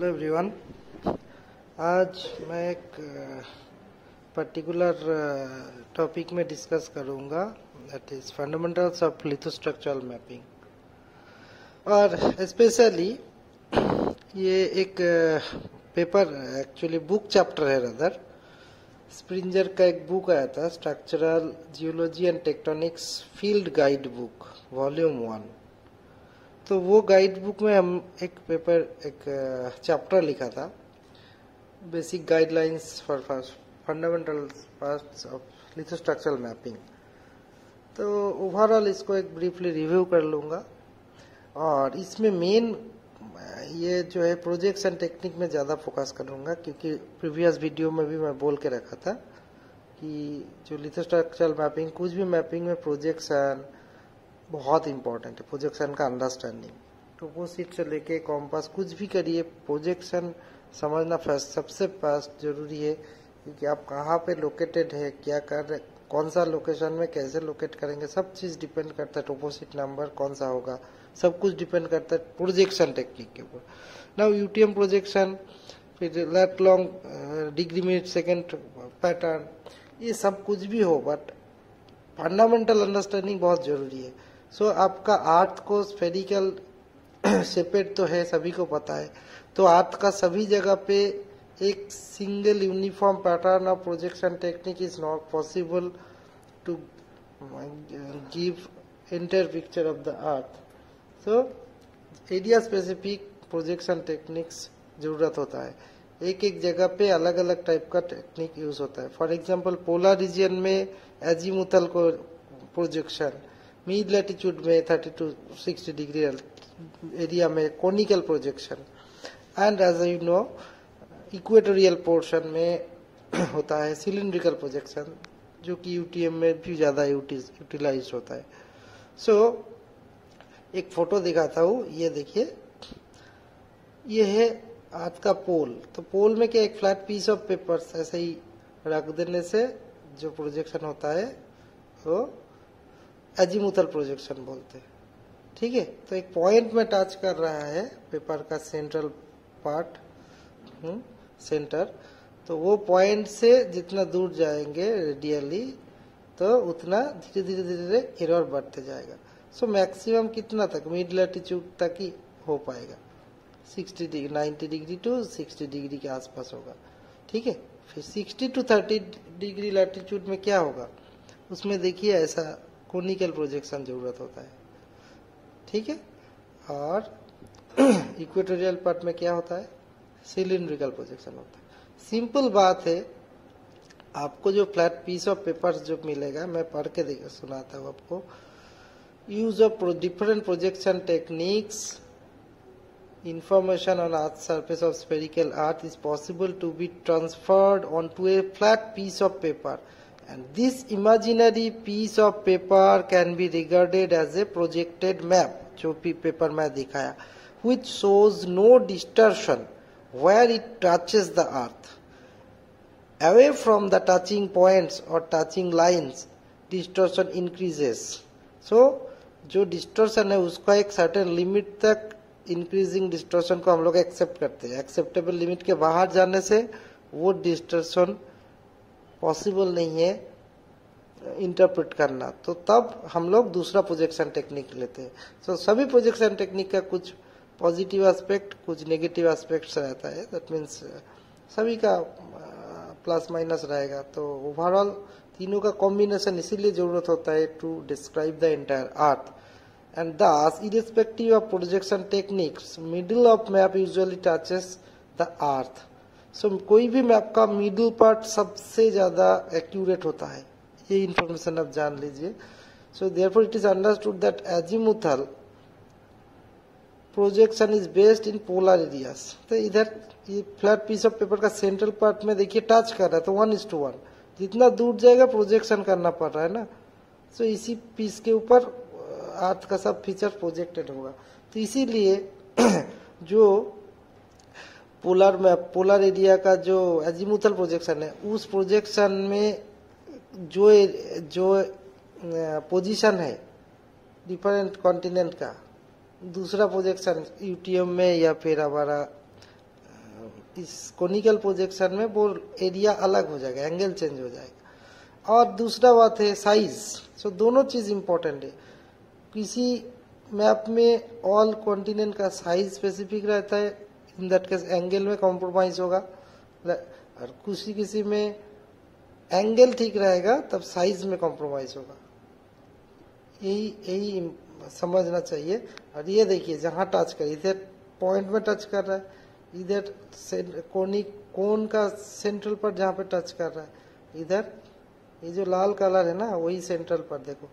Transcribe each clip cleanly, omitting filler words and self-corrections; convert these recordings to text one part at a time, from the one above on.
Hello everyone. आज मैं एक पर्टिकुलर टॉपिक में डिस्कस करूंगा, that is fundamentals of lithostructural mapping. और स्पेशली ये एक पेपर एक्चुअली बुक चैप्टर है, रदर स्प्रिंजर का एक बुक आया था, structural geology and tectonics field guide book volume 1। तो वो गाइड बुक में हम एक चैप्टर लिखा था, basic guidelines for fundamental parts of lithostructural mapping. तो ओवरऑल इसको एक ब्रीफली रिव्यू कर लूँगा। और इसमें मेन ये जो है प्रोजेक्शन टेक्निक में ज़्यादा फोकस करूँगा, क्योंकि प्रीवियस वीडियो में भी मैं बोल के रखा था कि जो लिथोस्ट्रक्चरल मैपिंग, कुछ भी मैपिंग में प्रोजेक्शन बहुत इंपॉर्टेंट है, प्रोजेक्शन का अंडरस्टैंडिंग। टोपोशीट से लेके कॉम्पास कुछ भी करिए, प्रोजेक्शन समझना सबसे फर्स्ट जरूरी है, क्योंकि आप कहाँ पे लोकेटेड है, क्या कर रहे, कौन सा लोकेशन में कैसे लोकेट करेंगे, सब चीज़ डिपेंड करता है। टोपोशीट नंबर कौन सा होगा, सब कुछ डिपेंड करता है प्रोजेक्शन टेक्निक के ऊपर। नाउ यूटीएम प्रोजेक्शन, फिर lat long degree minute second pattern, ये सब कुछ भी हो, बट फंडामेंटल अंडरस्टैंडिंग बहुत जरूरी है। सो आपका अर्थ को स्फेरिकल शेपेड तो है, सभी को पता है। तो अर्थ का सभी जगह पे एक single uniform pattern of projection technique is not possible to give entire picture of the earth. So area specific projection techniques जरूरत होता है। एक एक जगह पे अलग अलग टाइप का टेक्निक यूज होता है। फॉर एग्जांपल पोलर रीजन में एजीमुथल को प्रोजेक्शन, मिड लैटिट्यूड में 30 to 60 डिग्री एरिया में conical projection, and as you know equatorial portion में होता है सिलिंड्रिकल प्रोजेक्शन, जो कि यूटीएम में भी ज्यादा यूटिलाइज होता है। सो एक फोटो दिखाता हूँ, ये देखिए, ये है अर्थ का पोल। तो पोल में क्या, एक फ्लैट पीस ऑफ पेपर ऐसे ही रख देने से जो प्रोजेक्शन होता है वो एजीमुथल प्रोजेक्शन बोलते हैं। ठीक है, तो एक पॉइंट में टच कर रहा है पेपर का सेंट्रल पार्ट, सेंटर। तो वो पॉइंट से जितना दूर जाएंगे रेडियली, तो उतना धीरे धीरे धीरे धीरे एरर बढ़ते जाएगा। सो मैक्सिमम कितना तक, मिड लैटिट्यूड तक ही हो पाएगा, 60 डिग्री, 90 डिग्री टू 60 डिग्री के आसपास होगा। ठीक है, फिर 60 to 30 डिग्री लैटिट्यूड में क्या होगा, उसमें देखिए ऐसा कोनिकल प्रोजेक्शन जरूरत होता है। ठीक है, और इक्वेटोरियल पार्ट में क्या होता है, सिलिंड्रिकल प्रोजेक्शन होता है। सिंपल बात है, आपको जो फ्लैट पीस ऑफ पेपर जो मिलेगा, मैं पढ़ के सुनाता हूँ आपको। Use of different projection techniques, information on earth's surface of spherical earth is possible to be transferred onto a flat piece of paper, and this imaginary piece of paper can be regarded as a projected map, जो paper में दिखाया, which shows no distortion where it touches the earth. Away from the touching points or touching lines, distortion increases. So जो distortion है उसका एक certain limit तक increasing distortion को हम लोग एक्सेप्ट करते हैं। एक्सेप्टेबल लिमिट के बाहर जाने से वो डिस्टोर्शन पॉसिबल नहीं है इंटरप्रेट करना, तो तब हम लोग दूसरा प्रोजेक्शन टेक्निक लेते हैं। सो सभी प्रोजेक्शन टेक्निक का कुछ पॉजिटिव एस्पेक्ट, कुछ नेगेटिव एस्पेक्ट्स रहता है। दैट मीन्स सभी का प्लस माइनस रहेगा। तो ओवरऑल तीनों का कॉम्बिनेशन इसीलिए जरूरत होता है to describe the entire earth. And thus, irrespective of projection techniques, middle of map usually touches the earth. So कोई भी मैप का मिडिल पार्ट सबसे ज्यादा एक्यूरेट होता है, ये इंफॉर्मेशन आप जान लीजिए। So therefore it is understood that azimuthal projection is based in polar areas. तो इधर ये फ्लैट पीस ऑफ पेपर का सेंट्रल पार्ट में देखिए टच कर रहा है, तो 1:1 जितना दूर जाएगा प्रोजेक्शन करना पड़ रहा है ना। So इसी पीस के ऊपर अर्थ का सब फीचर प्रोजेक्टेड होगा। तो इसीलिए जो पोलर एरिया का जो एजीमुथल प्रोजेक्शन है, उस प्रोजेक्शन में जो पोजीशन है डिफरेंट कॉन्टिनेंट का, दूसरा प्रोजेक्शन यूटीएम में या फिर हमारा इस कोनिकल प्रोजेक्शन में वो एरिया अलग हो जाएगा, एंगल चेंज हो जाएगा। और दूसरा बात है साइज। सो दोनों चीज इंपॉर्टेंट है। किसी मैप में ऑल कॉन्टिनेंट का साइज स्पेसिफिक रहता है, इन दैट केस एंगल में कॉम्प्रोमाइज होगा, और किसी में एंगल ठीक रहेगा तब साइज में कॉम्प्रोमाइज होगा। यही समझना चाहिए। और ये देखिए जहां टच कर, इधर पॉइंट में टच कर रहा है, इधर कोन का सेंट्रल पर जहां पे टच कर रहा है, इधर ये जो लाल कलर है ना वही सेंट्रल पर, देखो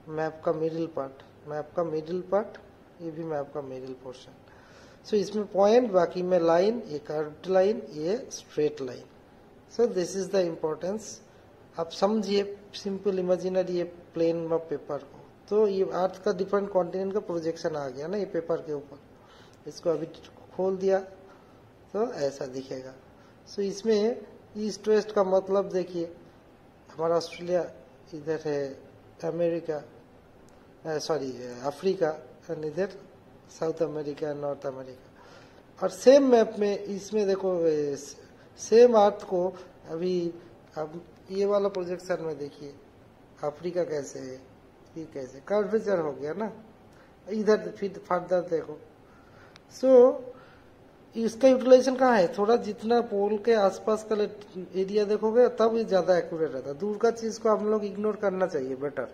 मैप का मिडिल पार्ट, ये भी मैप का मिडिल पोर्शन। सो इसमें पॉइंट, बाकी में लाइन, ये कर्व्ड लाइन, ये straight line. So this is the importance. आप समझिए सिंपल इमेजिनरी ये प्लेन ऑफ पेपर को, तो ये अर्थ का डिफरेंट कॉन्टिनेंट का प्रोजेक्शन आ गया ना ये पेपर के ऊपर। इसको अभी खोल दिया तो ऐसा दिखेगा। सो इसमें ईस्ट वेस्ट का मतलब देखिए, हमारा ऑस्ट्रेलिया इधर है, अमेरिका सॉरी अफ्रीका, और इधर साउथ अमेरिका, नॉर्थ अमेरिका। और सेम मैप में इसमें देखो सेम अर्थ को अभी अब ये वाला प्रोजेक्शन में देखिए अफ्रीका कैसे है, ये कैसे कर्वेचर हो गया ना, इधर फिर फर्दर देखो। सो इसका यूटिलाइजेशन कहाँ है, थोड़ा जितना पोल के आसपास का एरिया देखोगे तब ये ज्यादा एक्यूरेट रहता है। दूर का चीज को हम लोग इग्नोर करना चाहिए बेटर,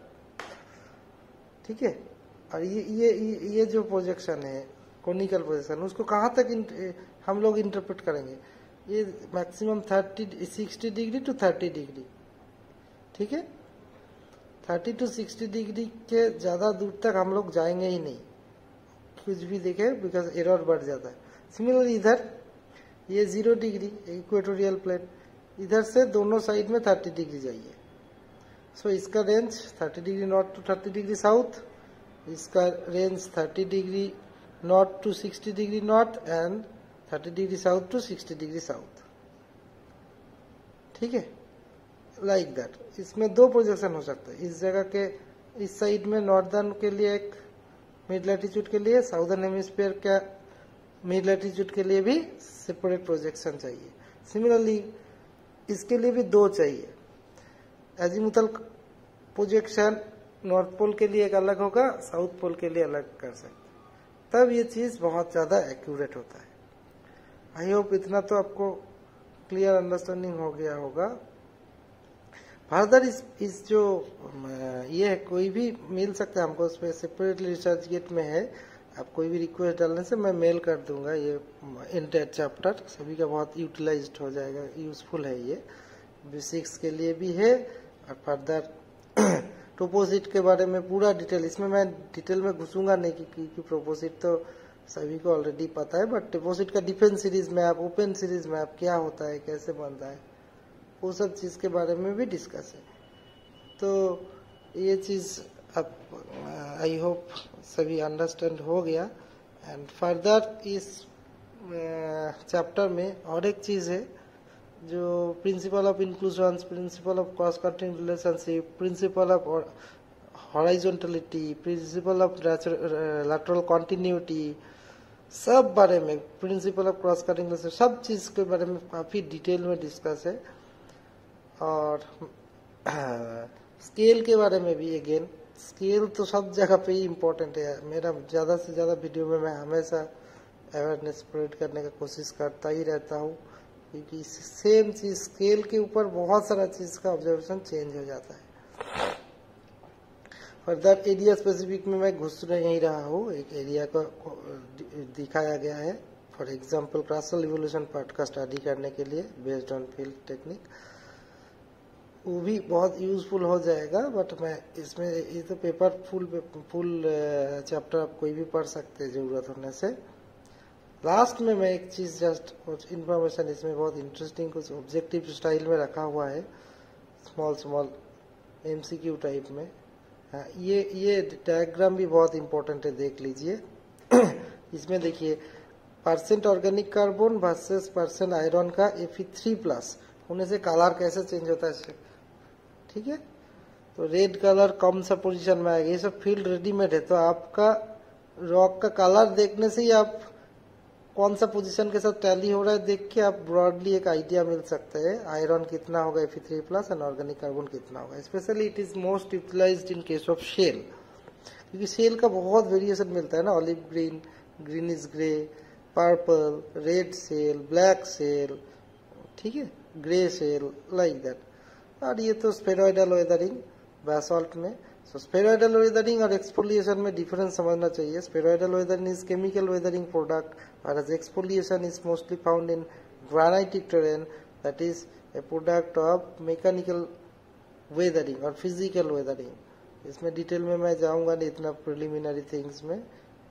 ठीक है। और ये जो प्रोजेक्शन है कोनिकल प्रोजेक्शन, उसको कहाँ तक हम लोग इंटरप्रेट करेंगे, ये मैक्सिमम 60 डिग्री टू 30 डिग्री, ठीक है। 30 टू 60 डिग्री के ज्यादा दूर तक हम लोग जाएंगे ही नहीं, कुछ भी देखे, बिकॉज एरर बढ़ जाता है। सिमिलरली इधर ये 0 डिग्री इक्वेटोरियल प्लेन, इधर से दोनों साइड में 30 डिग्री जाइए। सो इसका range 30 degree north to 30 degree south, इसका range 30 degree north to 60 degree north, and 30 degree south to 60 degree south, ठीक है, लाइक दैट। इसमें दो प्रोजेक्शन हो सकते हैं, इस जगह के इस साइड में नॉर्दर्न के लिए एक, मिड लैटिट्यूड के लिए, साउदर्न हेमिस्फीयर का मिड लैटिट्यूड के लिए भी सेपरेट प्रोजेक्शन चाहिए। सिमिलरली इसके लिए भी दो चाहिए। एजीमुथल प्रोजेक्शन नॉर्थ पोल के लिए एक अलग होगा, साउथ पोल के लिए अलग कर सकते, तब ये चीज बहुत ज्यादा एक्यूरेट होता है। आई होप इतना तो आपको क्लियर अंडरस्टैंडिंग हो गया होगा। फर्दर इस जो ये है, कोई भी मिल सकता है हमको, उस पर सेपरेटली रिसर्च गेट में है, आप कोई भी रिक्वेस्ट डालने से मैं मेल कर दूंगा। ये इंटर चैप्टर सभी का बहुत यूटिलाइज्ड हो जाएगा, यूजफुल है ये, बेसिक्स के लिए भी है। और फर्दर प्रोपोजिट के बारे में पूरा डिटेल, इसमें मैं डिटेल में घुसूंगा नहीं क्योंकि प्रोपोजिट तो सभी को ऑलरेडी पता है, बट प्रोपोजिट का defence series map, open series map क्या होता है, कैसे बनता है, वो सब चीज के बारे में भी डिस्कस है। तो ये चीज अब आई होप सभी अंडरस्टैंड हो गया। एंड फर्दर इस चैप्टर में और एक चीज है जो principle of inclusion, principle of cross cutting relationship, principle of horizontality, principle of lateral continuity, सब बारे में, principle of cross cutting relationship, सब चीज के बारे में काफी डिटेल में डिस्कस है। और स्केल के बारे में भी, अगेन स्केल तो सब जगह पे ही इम्पोर्टेंट है। मेरा ज्यादा से ज्यादा वीडियो में मैं हमेशा अवेयरनेस स्प्रेड करने का कोशिश करता ही रहता हूँ, क्योंकि सेम चीज स्केल के ऊपर बहुत सारा चीज का ऑब्जर्वेशन चेंज हो जाता है। फर्दर एरिया स्पेसिफिक में मैं घुस नहीं रहा हूँ, एक एरिया को दिखाया गया है for example classical evolution part का स्टडी करने के लिए बेस्ड ऑन फील्ड टेक्निक, वो भी बहुत यूजफुल हो जाएगा। बट मैं इसमें, ये तो पेपर फुल चैप्टर आप कोई भी पढ़ सकते हैं जरूरत होने से। लास्ट में मैं एक चीज जस्ट कुछ इन्फॉर्मेशन, इसमें बहुत इंटरेस्टिंग कुछ ऑब्जेक्टिव स्टाइल में रखा हुआ है, स्मॉल एमसीक्यू टाइप में। हाँ, ये डायग्राम भी बहुत इंपॉर्टेंट है, देख लीजिए। इसमें देखिए percent organic carbon versus percent iron का Fe3+ होने से कलर कैसे चेंज होता है, ठीक है। तो रेड कलर कौन सा पोजीशन में आएगा, ये सब फील्ड रेडीमेड है, तो आपका रॉक का कलर देखने से ही आप कौन सा पोजीशन के साथ टैली हो रहा है देख के आप ब्रॉडली एक आइडिया मिल सकता है। आयरन कितना होगा Fe3 plus and organic carbon कितना होगा। Specially it is most utilised in case of shale, क्योंकि शेल का बहुत वेरिएशन मिलता है ना, olive green, greenish grey, purple, red shale, black shale, ठीक है, ग्रे सेल, लाइक दैट। और ये तो स्फेरॉइडल वेदरिंग बेसाल्ट में। सो स्फेरॉइडल वेदरिंग और एक्सफोलिएशन में डिफरेंस समझना चाहिए। Spheroidal weathering is chemical weathering product, whereas exfoliation is mostly found in granitic terrain, that is a product of mechanical weathering और physical weathering। इसमें डिटेल में मैं जाऊंगा नहीं इतना प्रिलिमिनरी थिंग्स में,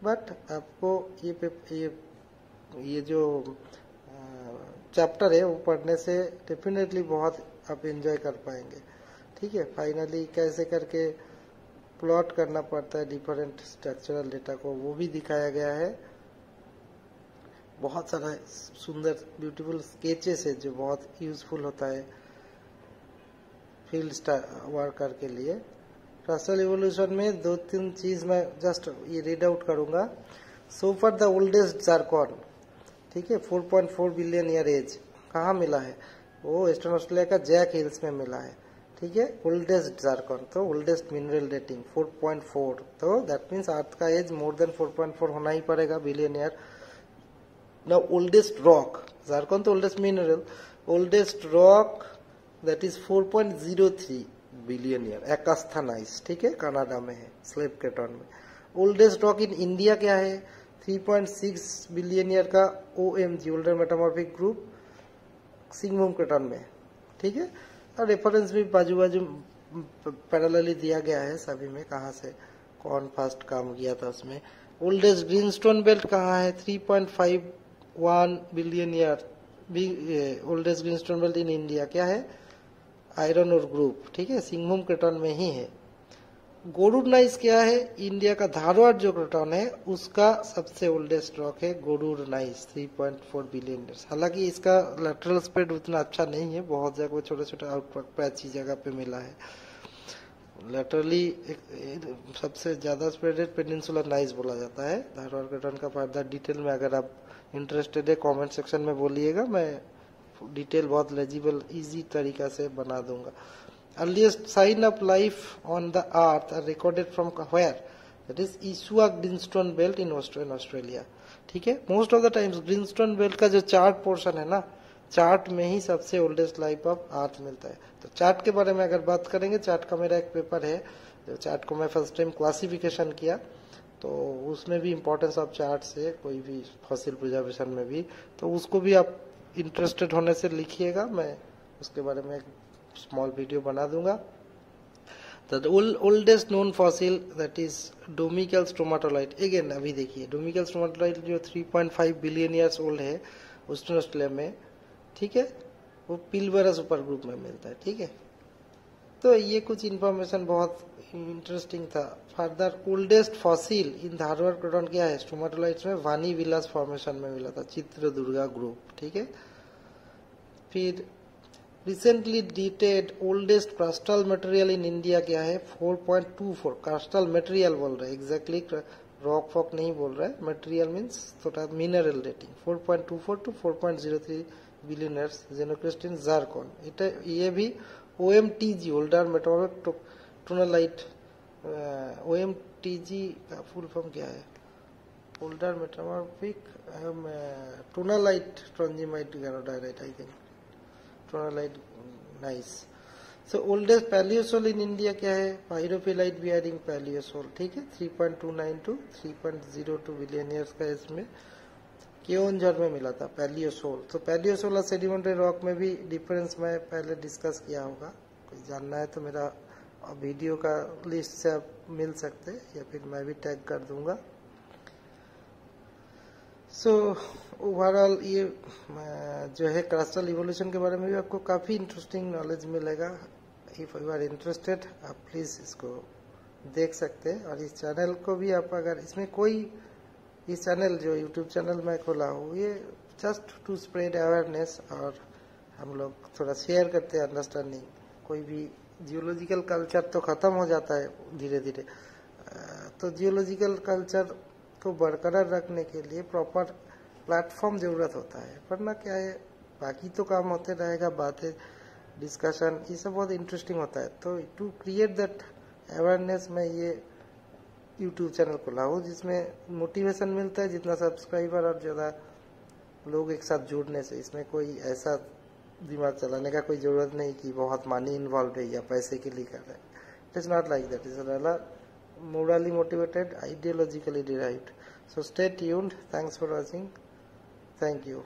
बट आपको ये जो चैप्टर है वो पढ़ने से डेफिनेटली बहुत आप एंजॉय कर पाएंगे, ठीक है। फाइनली कैसे करके प्लॉट करना पड़ता है डिफरेंट स्ट्रक्चरल डेटा को, वो भी दिखाया गया है। बहुत सारा सुंदर ब्यूटीफुल स्केचेस है जो बहुत यूजफुल होता है फील्ड वर्कर के लिए। रसल इवोल्यूशन में 2-3 चीज मैं जस्ट ये रीड आउट करूंगा। सो फॉर द ओल्डेस्ट जार्कॉन, ठीक है, 4.4 बिलियन ईयर एज कहाँ मिला है, वो वेस्टर्न ऑस्ट्रेलिया का जैक हिल्स में मिला है, ठीक है। ओल्डेस्ट जार्कॉन तो ओल्डेस्ट मिनरल डेटिंग 4.4, तो दैट मीन्स अर्थ का एज मोर देन 4.4 होना ही पड़ेगा billion year. Now oldest rock, zircon तो oldest mineral, oldest rock that is 4.03 billion year, Acasta gneiss, ठीक है, कनाडा में है, स्लेब केटन में। ओल्डेस्ट रॉक इन इंडिया क्या है, 3.6 बिलियन ईयर का OMG, older metamorphic group, Singhbhum craton में, ठीक है। और रेफरेंस भी बाजू बाजू पैरेलली दिया गया है सभी में, कहाँ से कौन फर्स्ट काम किया था उसमें। ओल्डेस्ट ग्रीनस्टोन बेल्ट कहाँ है, 3.51 billion year. Oldest Greenstone belt इन इंडिया क्या है, आयरन और ग्रुप, ठीक है, सिंगभूम क्रेटन में ही है। गोरुड नाइस क्या है, इंडिया का धारवाड़ जो क्रेटन है उसका सबसे ओल्डेस्ट रॉक है गोरुड नाइस, 3.4 बिलियन ईयर्स। हालांकि इसका लैटरल स्प्रेड उतना अच्छा नहीं है, बहुत जगह छोटे छोटे आउटपैची जगह पे मिला है। लैटरली सबसे ज्यादा स्प्रेडेड पेनिनसुलर नाइस बोला जाता है धारवाड़ क्रेटन का। फर्दर डिटेल में अगर आप इंटरेस्टेड है कमेंट सेक्शन में बोलिएगा, मैं डिटेल बहुत लेजिबल इजी तरीका से बना दूंगा। Earliest sign of life on the earth are recorded from where, that is Isua greenstone belt in western Australia, ठीक है। Most of the times greenstone belt का जो चार्ट पोर्शन है ना, चार्ट में ही सबसे ओल्डेस्ट लाइफ ऑफ अर्थ मिलता है। तो चार्ट के बारे में अगर बात करेंगे, चार्ट का मेरा एक पेपर है, जो चार्ट को मैं फर्स्ट टाइम क्लासिफिकेशन किया, तो उसमें भी इम्पोर्टेंस ऑफ चार्ट है, कोई भी फॉसिल प्रिजर्वेशन में भी, तो उसको भी आप इंटरेस्टेड होने से लिखिएगा, मैं उसके बारे में एक स्मॉल वीडियो बना दूंगा। The oldest known fossil that is domical stromatolite, again अभी देखिए डोमिकल स्ट्रोमाटोलाइट जो 3.5 बिलियन ईयर्स ओल्ड है वेस्टर्न ऑस्ट्रेलिया में, ठीक है, वो पिलबरा सुपर ग्रुप में मिलता है, ठीक है। तो ये कुछ इंफॉर्मेशन बहुत इंटरेस्टिंग था। फर्दर ओल्डेस्ट फॉसिल इन धारवाड़ क्रेटन क्या है, स्ट्रोमाटोलाइट्स में वानी विलास फॉर्मेशन में मिला था, चित्रदुर्गा ग्रुप, ठीक है। फिर recently dated oldest crustal material in India क्या है, 4.24 क्रस्टल मटेरियल बोल रहे हैं, एग्जैक्टली रॉक फॉक नहीं बोल रहा है, मटेरियल मीन्स थोड़ा mineral dating 4.24 to 4.03 billion years. Xenocrystic zircon, ये भी OMTG older metamorphic tonalite, OMTG का फुल फॉर्म क्या है, older metamorphic tonalite trondhjemite granodiorite, I think tonalite gneiss. So oldest paleosol in India क्या है, पायरोफिलाइट बियरिंग पैलियोसोल, ठीक है, 3.29 टू 3.02 बिलियन ईयर्स का इसमें केओनझर में मिला था पैलियोसोल। तो पैलियोसोल और सेडिमेंट्री रॉक में भी डिफरेंस मैं पहले डिस्कस किया होगा, कोई जानना है तो मेरा वीडियो का लिस्ट से आप मिल सकते हैं, या फिर मैं भी टैग कर दूंगा। सो ओवरऑल ये जो है क्रस्टल इवोल्यूशन के बारे में भी आपको काफी इंटरेस्टिंग नॉलेज मिलेगा। इफ यू आर इंटरेस्टेड आप प्लीज इसको देख सकते हैं। और इस चैनल को भी आप अगर इसमें कोई, इस चैनल जो यूट्यूब चैनल मैं खोला हूँ ये जस्ट टू स्प्रेड अवेयरनेस, और हम लोग थोड़ा शेयर करते हैं अंडरस्टैंडिंग। कोई भी जियोलॉजिकल कल्चर तो खत्म हो जाता है धीरे धीरे, तो जियोलॉजिकल कल्चर को बरकरार रखने के लिए प्रॉपर प्लेटफॉर्म ज़रूरत होता है, वरना क्या है बाकी तो काम होते रहेगा, बातें डिस्कशन ये सब बहुत इंटरेस्टिंग होता है। तो टू क्रिएट दैट अवेयरनेस मैं ये यूट्यूब चैनल खोला हूँ, जिसमें मोटिवेशन मिलता है जितना सब्सक्राइबर और ज़्यादा लोग एक साथ जुड़ने से। इसमें कोई ऐसा दिमाग चलाने का कोई ज़रूरत नहीं कि बहुत मनी इन्वॉल्व है या पैसे के लिए कर रहे हैं। It is not like that, is morally motivated, ideologically derived. So stay tuned. Thanks for watching. Thank you.